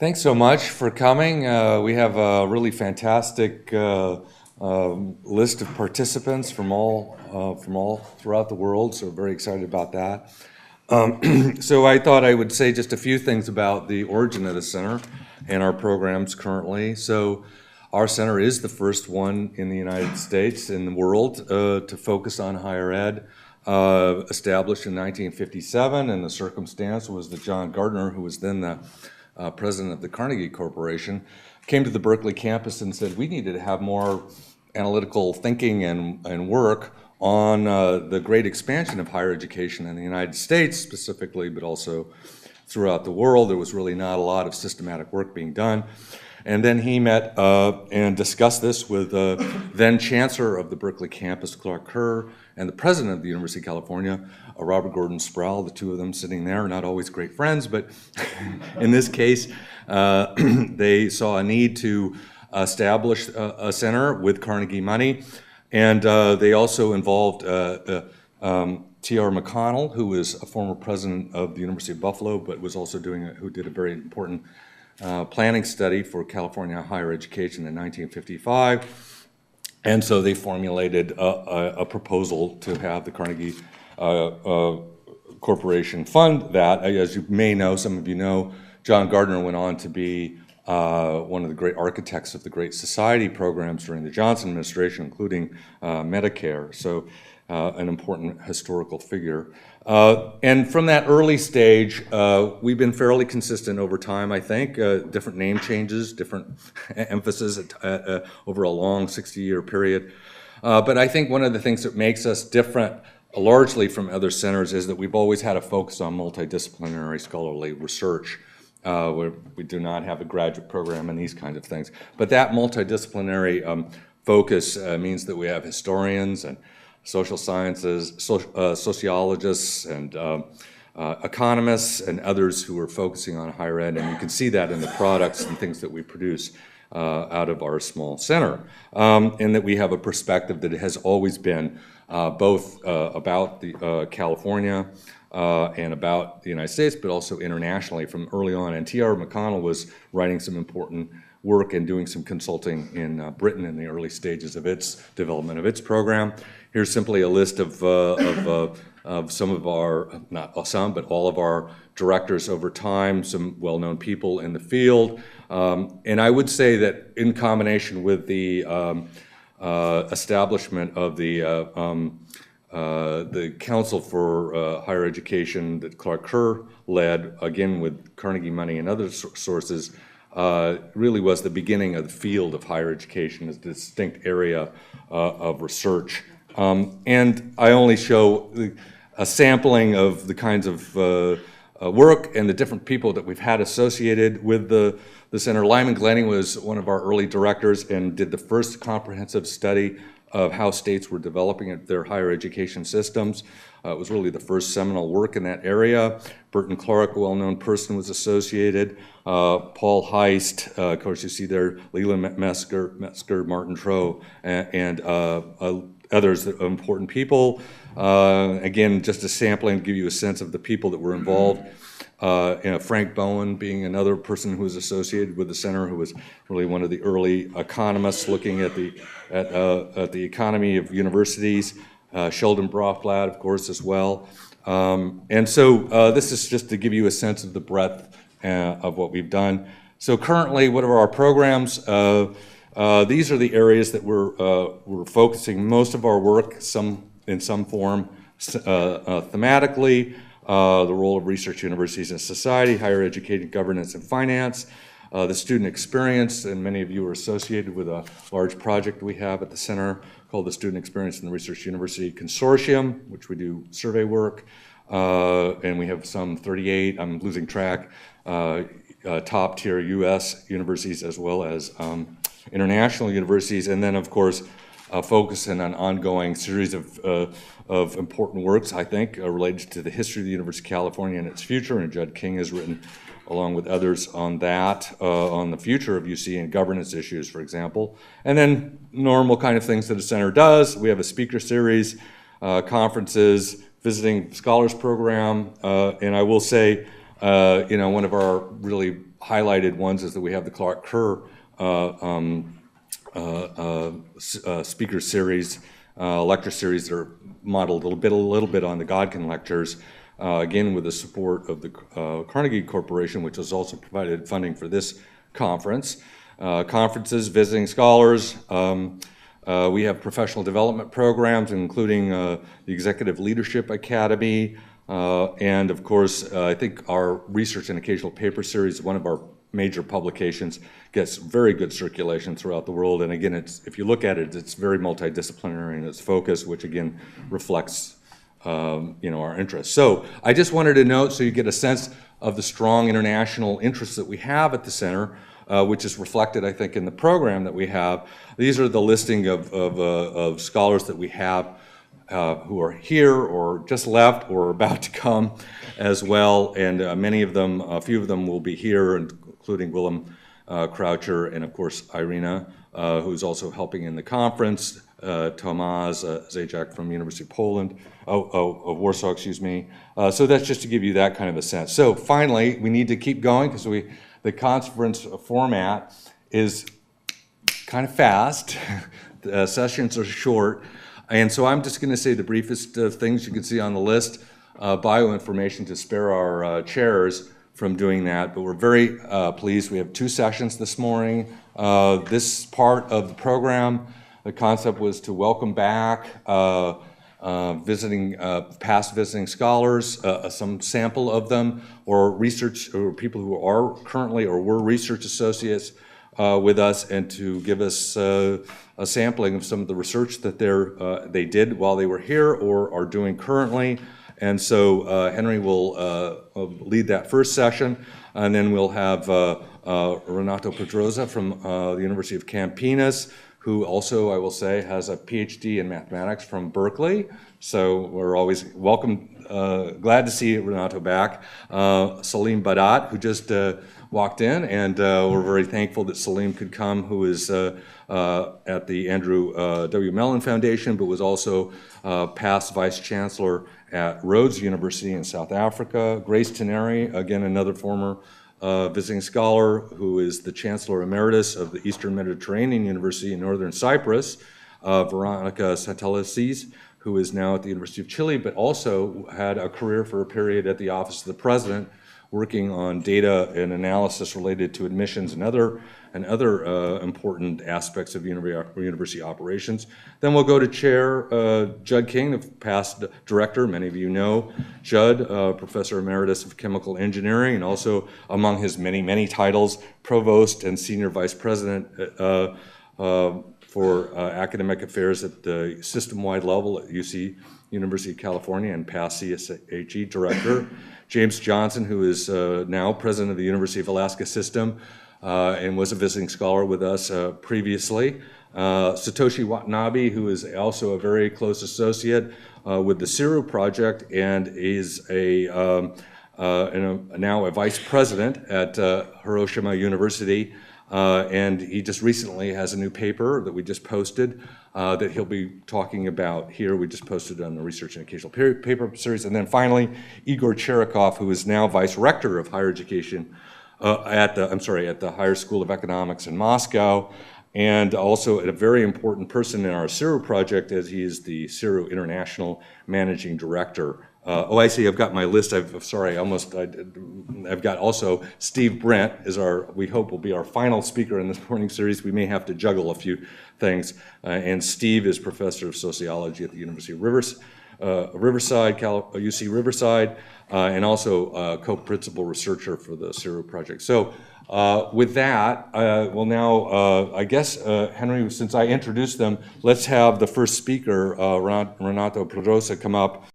Thanks so much for coming. We have a really fantastic list of participants from all throughout the world, so very excited about that. So I thought I would say just a few things about the origin of the center and our programs currently. So our center is the first one in the United States, in the world, to focus on higher ed. Established in 1957, and the circumstance was that John Gardner, who was then the president of the Carnegie Corporation, came to the Berkeley campus and said we needed to have more analytical thinking and work on the great expansion of higher education in the United States specifically, but also throughout the world. There was really not a lot of systematic work being done. And then he met and discussed this with then Chancellor of the Berkeley campus, Clark Kerr, and the President of the University of California, Robert Gordon Sproul, the two of them sitting there, not always great friends, but in this case, they saw a need to establish a center with Carnegie money, and they also involved T.R. McConnell, who was a former president of the University of Buffalo, but was also who did a very important planning study for California higher education in 1955. And so they formulated a proposal to have the Carnegie Corporation fund that. As you may know, some of you know, John Gardner went on to be one of the great architects of the Great Society programs during the Johnson administration, including Medicare. So an important historical figure. And from that early stage, we've been fairly consistent over time, I think. Different name changes, different emphasis over a long 60-year period. But I think one of the things that makes us different largely from other centers is that we've always had a focus on multidisciplinary scholarly research. Where we do not have a graduate program and these kinds of things. But that multidisciplinary focus means that we have historians and social sciences, sociologists, and economists, and others who are focusing on higher ed, and you can see that in the products and things that we produce out of our small center. And that we have a perspective that has always been both about California and about the United States, but also internationally from early on. And T.R. McConnell was writing some important work and doing some consulting in Britain in the early stages of its development of its program. Here's simply a list of some of our, not some, but all of our directors over time, some well-known people in the field. And I would say that in combination with the establishment of the Council for Higher Education that Clark Kerr led, again with Carnegie money and other sources, really was the beginning of the field of higher education as a distinct area of research. And I only show a sampling of the kinds of work and the different people that we've had associated with the center. Lyman Glenning was one of our early directors and did the first comprehensive study of how states were developing their higher education systems. It was really the first seminal work in that area. Burton Clark, a well-known person, was associated. Paul Heist, of course you see there, Leland Metzger, Martin Troe, and others that are important people. Again, just a sampling to give you a sense of the people that were involved. Frank Bowen being another person who was associated with the center, who was really one of the early economists looking at the economy of universities. Sheldon Brofblatt, of course, as well. And so this is just to give you a sense of the breadth of what we've done. So currently, what are our programs? These are the areas that we're focusing most of our work, in some form, thematically. The role of research universities in society, higher education, governance, and finance, the student experience, and many of you are associated with a large project we have at the center called the Student Experience in the Research University Consortium, which we do survey work, and we have some 38, I'm losing track, top-tier U.S. universities as well as international universities, and then, of course, focusing on an ongoing series of important works, I think, related to the history of the University of California and its future, and Judd King has written, along with others, on that, on the future of UC and governance issues, for example. And then normal kind of things that a center does. We have a speaker series, conferences, visiting scholars program, and I will say, one of our really highlighted ones is that we have the Clark Kerr speaker series, lecture series that are modeled a little bit on the Godkin lectures, again with the support of the Carnegie Corporation, which has also provided funding for this conference. Conferences, visiting scholars. We have professional development programs, including the Executive Leadership Academy, and of course, I think our research and occasional paper series, one of our major publications, gets very good circulation throughout the world. And again, if you look at it, it's very multidisciplinary in its focus, which again reflects our interests. So I just wanted to note, so you get a sense of the strong international interests that we have at the center, which is reflected, I think, in the program that we have. These are the listing of scholars that we have who are here or just left or about to come as well, and a few of them will be here, including Willem Croucher and, of course, Irina, who's also helping in the conference, Tomasz Zajac from University of Warsaw, excuse me. So that's just to give you that kind of a sense. So finally, we need to keep going because the conference format is kind of fast. The sessions are short. And so I'm just going to say the briefest things you can see on the list, bioinformation to spare our chairs from doing that. But we're very pleased. We have 2 sessions this morning. This part of the program, the concept was to welcome back past visiting scholars, some sample of them, or research, or people who are currently or were research associates with us, and to give us a sampling of some of the research that they did while they were here or are doing currently. And so Henry will lead that first session, and then we'll have Renato Pedrosa from the University of Campinas, who also, I will say, has a PhD in mathematics from Berkeley. So we're always glad to see Renato back. Salim Badat, who just walked in, and we're very thankful that Salim could come, who is at the Andrew W. Mellon Foundation, but was also past Vice Chancellor at Rhodes University in South Africa. Grace Teneri, again, another former visiting scholar who is the Chancellor Emeritus of the Eastern Mediterranean University in Northern Cyprus. Veronica Santelices, who is now at the University of Chile, but also had a career for a period at the Office of the President, working on data and analysis related to admissions and other important aspects of university operations. Then we'll go to Chair Judd King, the past director. Many of you know Judd, Professor Emeritus of Chemical Engineering, and also among his many titles, Provost and Senior Vice President for Academic Affairs at the system-wide level at UC, University of California, and past CSHE Director. James Johnson, who is now President of the University of Alaska System, and was a visiting scholar with us previously. Satoshi Watanabe, who is also a very close associate with the CIRU project and is now a vice president at Hiroshima University. And he just recently has a new paper that we just posted that he'll be talking about here. We just posted on the Research and Occasional Paper series. And then finally, Igor Cherikov, who is now vice rector of higher education at the Higher School of Economics in Moscow, and also a very important person in our CIRU project, as he is the CIRU International Managing Director. I see, I've got my list. I've got also Steve Brent we hope will be our final speaker in this morning series. We may have to juggle a few things. And Steve is professor of sociology at the University of Riverside, UC Riverside, and also co-principal researcher for the CIRU project. So with that, we'll now, I guess, Henry, since I introduced them, let's have the first speaker, Renato Pedrosa, come up.